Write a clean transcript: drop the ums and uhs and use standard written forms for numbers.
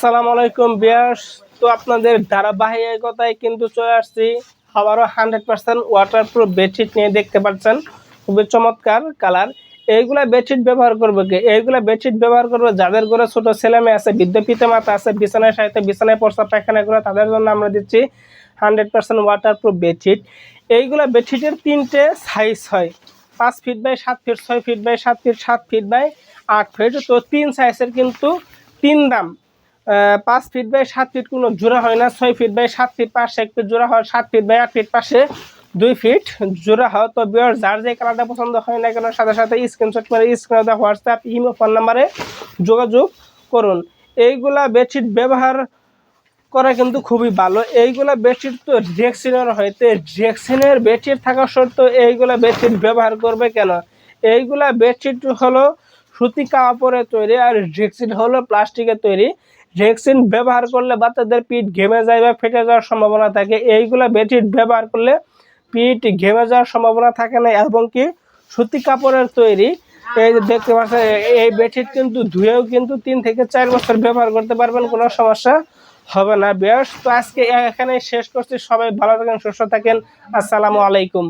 আসসালামু আলাইকুম ভিউয়ার্স। তো আপনাদের ধারাবাহিকতায় কিন্তু চলে আসছি আবারও 100% ওয়াটারপ্রুফ বেডশিট নিয়ে। দেখতে পাচ্ছেন খুবই চমৎকার কালার। এইগুলা বেডশিট ব্যবহার করবে কি? এইগুলা বেডশিট ব্যবহার করবে যাদের ঘরে ছোট ছেলে মেয়ে আছে, বৃদ্ধ পিতামাতা আছে, বিছানায় সাথে বিছানায় প্রস্রাব পায়খানা করে, তাদের জন্য আমরা দিচ্ছি 100% ওয়াটারপ্রুফ বেডশিট। এইগুলা বেডশিটের 3টে সাইজ হয়, 5 feet by 7 feet, 6 feet by 7 feet, 7 feet by 8 feet. তো 3 সাইজের কিন্তু 3 দাম। 5 ফিট বাই 7 ফিট কোনো জোড়া হয় না, 6 ফিট বাই 7 ফিট পাশে 1 ফিট জোড়া হয়, 7 ফিট বাই 8 ফিট পাশে 2 ফিট জোড়া হয়। তো ভিউয়ার্স, যার যে কালারটা পছন্দ হয় না কেন সাথে সাথে স্ক্রিনশট করে স্ক্রিনে দেওয়া হোয়াটসঅ্যাপ, ইমো, ফোন নাম্বারে যোগাযোগ করুন। এইগুলা বেডশিট ব্যবহার করা কিন্তু খুবই ভালো। এইগুলা বেডশিট তো রেক্সিনের হইতে, রেক্সিনের বেডশিট থাকা সত্ত্বেও এইগুলা বেডশিট ব্যবহার করবে কেন? এইগুলা বেডশিট হলো সুতি কাপড়ে তৈরি, আর রেক্সিন হলো প্লাস্টিকের তৈরি। রেক্সিন ব্যবহার করলে বাচ্চাদের পিঠ ঘেমে যায় বা ফেটে যাওয়ার সম্ভাবনা থাকে। এইগুলা বেডশিট ব্যবহার করলে পিঠ ঘেমে যাওয়ার সম্ভাবনা থাকে না, এবং কি সুতি কাপড়ের তৈরি। এই যে দেখতে পাচ্ছেন, এই বেডশিট কিন্তু ধুয়েও কিন্তু 3 থেকে 4 বছর ব্যবহার করতে পারবেন, কোনো সমস্যা হবে না ভিউয়ার্স। তো আজকে এখানে শেষ করছি। সবাই ভালো থাকেন, সুস্থ থাকেন। আসসালামু আলাইকুম।